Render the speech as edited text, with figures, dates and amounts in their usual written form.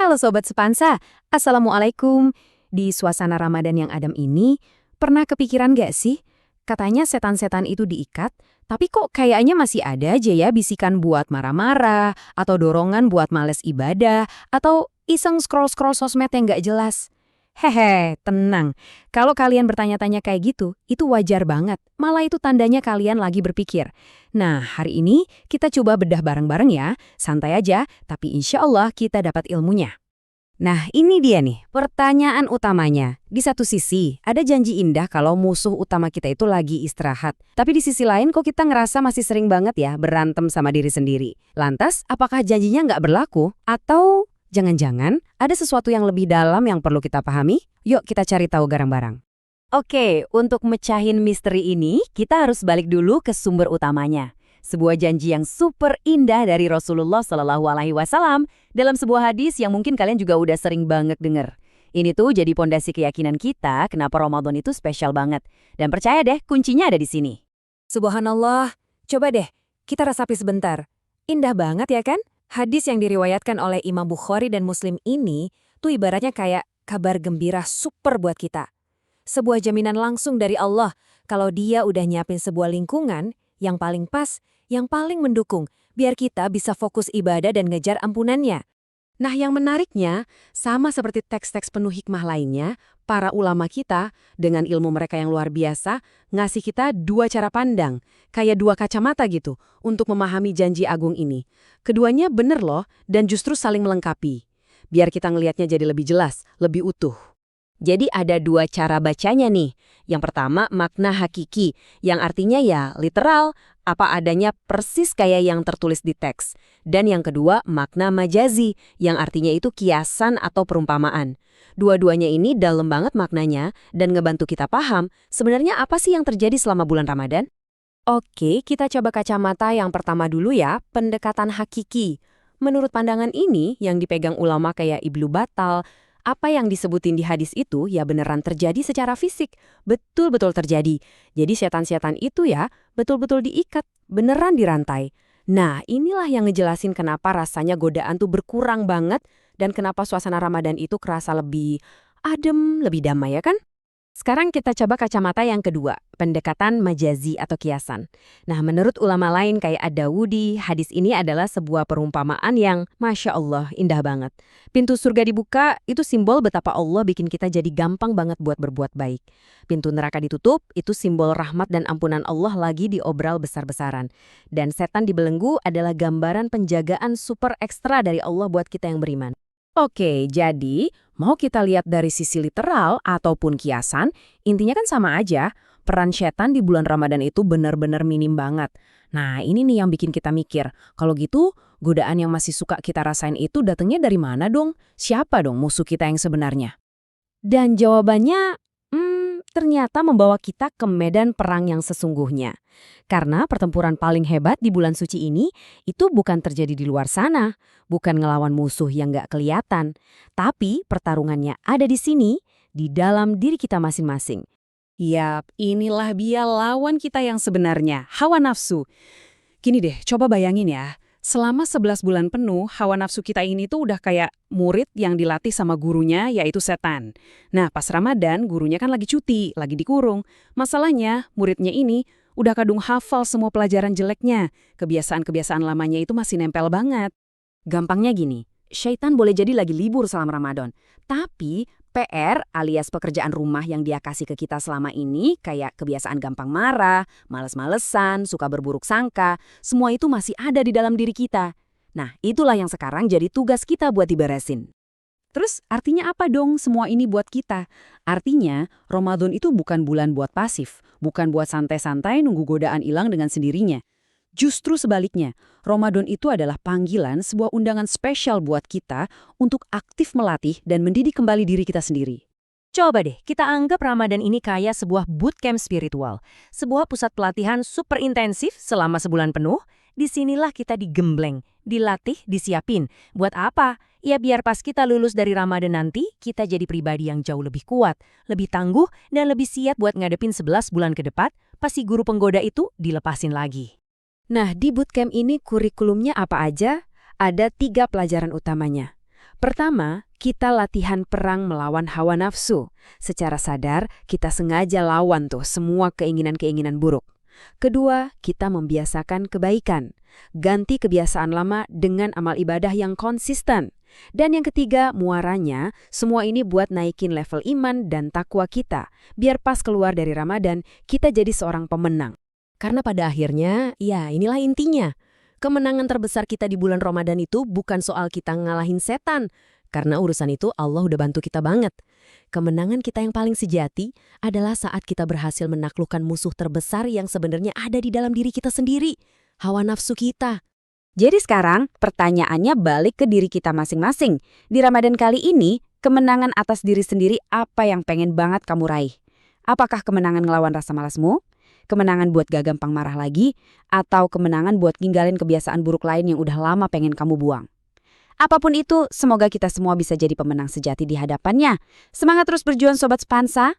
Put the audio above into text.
Halo Sobat Sepansa, Assalamualaikum. Di suasana Ramadan yang adem ini, pernah kepikiran gak sih? Katanya setan-setan itu diikat, tapi kok kayaknya masih ada aja ya bisikan buat marah-marah, atau dorongan buat males ibadah, atau iseng scroll-scroll sosmed yang gak jelas. Hehe, tenang. Kalau kalian bertanya-tanya kayak gitu, itu wajar banget. Malah itu tandanya kalian lagi berpikir. Nah, hari ini kita coba bedah bareng-bareng ya. Santai aja, tapi insya Allah kita dapat ilmunya. Nah, ini dia nih, pertanyaan utamanya. Di satu sisi, ada janji indah kalau musuh utama kita itu lagi istirahat. Tapi di sisi lain, kok kita ngerasa masih sering banget ya berantem sama diri sendiri. Lantas, apakah janjinya nggak berlaku? Atau jangan-jangan ada sesuatu yang lebih dalam yang perlu kita pahami? Yuk kita cari tahu bareng-bareng. Oke, untuk mecahin misteri ini, kita harus balik dulu ke sumber utamanya. Sebuah janji yang super indah dari Rasulullah SAW dalam sebuah hadis yang mungkin kalian juga udah sering banget denger. Ini tuh jadi pondasi keyakinan kita kenapa Ramadan itu spesial banget. Dan percaya deh, kuncinya ada di sini. Subhanallah, coba deh kita resapi sebentar. Indah banget ya kan? Hadis yang diriwayatkan oleh Imam Bukhari dan Muslim ini tuh ibaratnya kayak kabar gembira super buat kita. Sebuah jaminan langsung dari Allah kalau Dia udah nyiapin sebuah lingkungan yang paling pas, yang paling mendukung, biar kita bisa fokus ibadah dan ngejar ampunannya. Nah, yang menariknya, sama seperti teks-teks penuh hikmah lainnya, para ulama kita, dengan ilmu mereka yang luar biasa, ngasih kita dua cara pandang, kayak dua kacamata gitu, untuk memahami janji agung ini. Keduanya bener loh, dan justru saling melengkapi. Biar kita ngelihatnya jadi lebih jelas, lebih utuh. Jadi ada dua cara bacanya nih. Yang pertama, makna hakiki, yang artinya ya literal, apa adanya persis kayak yang tertulis di teks. Dan yang kedua, makna majazi, yang artinya itu kiasan atau perumpamaan. Dua-duanya ini dalam banget maknanya dan ngebantu kita paham sebenarnya apa sih yang terjadi selama bulan Ramadan. Oke, kita coba kacamata yang pertama dulu ya, pendekatan hakiki. Menurut pandangan ini, yang dipegang ulama kayak Ibnu Battal, apa yang disebutin di hadis itu ya beneran terjadi secara fisik. Betul-betul terjadi. Jadi setan-setan itu ya betul-betul diikat, beneran dirantai. Nah, inilah yang ngejelasin kenapa rasanya godaan tuh berkurang banget dan kenapa suasana Ramadan itu kerasa lebih adem, lebih damai ya kan? Sekarang kita coba kacamata yang kedua, pendekatan majazi atau kiasan. Nah, menurut ulama lain kayak Ad-Dawudi, hadis ini adalah sebuah perumpamaan yang Masya Allah, indah banget. Pintu surga dibuka, itu simbol betapa Allah bikin kita jadi gampang banget buat berbuat baik. Pintu neraka ditutup, itu simbol rahmat dan ampunan Allah lagi diobral besar-besaran. Dan setan dibelenggu adalah gambaran penjagaan super ekstra dari Allah buat kita yang beriman. Oke, jadi mau kita lihat dari sisi literal ataupun kiasan, intinya kan sama aja, peran setan di bulan Ramadan itu benar-benar minim banget. Nah, ini nih yang bikin kita mikir, kalau gitu godaan yang masih suka kita rasain itu datangnya dari mana dong? Siapa dong musuh kita yang sebenarnya? Dan jawabannya, ternyata membawa kita ke medan perang yang sesungguhnya. Karena pertempuran paling hebat di bulan suci ini, itu bukan terjadi di luar sana, bukan ngelawan musuh yang nggak kelihatan, tapi pertarungannya ada di sini, di dalam diri kita masing-masing. Yap, inilah dia lawan kita yang sebenarnya, hawa nafsu. Gini deh, coba bayangin ya. Selama 11 bulan penuh, hawa nafsu kita ini tuh udah kayak murid yang dilatih sama gurunya, yaitu setan. Nah, pas Ramadan, gurunya kan lagi cuti, lagi dikurung. Masalahnya, muridnya ini udah kadung hafal semua pelajaran jeleknya. Kebiasaan-kebiasaan lamanya itu masih nempel banget. Gampangnya gini, syaitan boleh jadi lagi libur selama Ramadan. Tapi PR alias pekerjaan rumah yang dia kasih ke kita selama ini kayak kebiasaan gampang marah, males-malesan, suka berburuk sangka, semua itu masih ada di dalam diri kita. Nah, itulah yang sekarang jadi tugas kita buat diberesin. Terus artinya apa dong semua ini buat kita? Artinya, Ramadan itu bukan bulan buat pasif, bukan buat santai-santai nunggu godaan hilang dengan sendirinya. Justru sebaliknya, Ramadan itu adalah panggilan sebuah undangan spesial buat kita untuk aktif melatih dan mendidik kembali diri kita sendiri. Coba deh, kita anggap Ramadan ini kayak sebuah bootcamp spiritual. Sebuah pusat pelatihan super intensif selama sebulan penuh. Disinilah kita digembleng, dilatih, disiapin. Buat apa? Ya biar pas kita lulus dari Ramadan nanti, kita jadi pribadi yang jauh lebih kuat, lebih tangguh, dan lebih siap buat ngadepin 11 bulan ke depan, pas si guru penggoda itu dilepasin lagi. Nah, di bootcamp ini kurikulumnya apa aja? Ada 3 pelajaran utamanya. Pertama, kita latihan perang melawan hawa nafsu. Secara sadar, kita sengaja lawan tuh semua keinginan-keinginan buruk. Kedua, kita membiasakan kebaikan. Ganti kebiasaan lama dengan amal ibadah yang konsisten. Dan yang ketiga, muaranya, semua ini buat naikin level iman dan takwa kita. Biar pas keluar dari Ramadan, kita jadi seorang pemenang. Karena pada akhirnya, ya inilah intinya. Kemenangan terbesar kita di bulan Ramadan itu bukan soal kita ngalahin setan. Karena urusan itu Allah udah bantu kita banget. Kemenangan kita yang paling sejati adalah saat kita berhasil menaklukkan musuh terbesar yang sebenarnya ada di dalam diri kita sendiri. Hawa nafsu kita. Jadi sekarang, pertanyaannya balik ke diri kita masing-masing. Di Ramadan kali ini, kemenangan atas diri sendiri apa yang pengen banget kamu raih? Apakah kemenangan ngelawan rasa malasmu? Kemenangan buat gak gampang marah lagi? Atau kemenangan buat ninggalin kebiasaan buruk lain yang udah lama pengen kamu buang? Apapun itu, semoga kita semua bisa jadi pemenang sejati di hadapannya. Semangat terus berjuang Sobat Sepansa!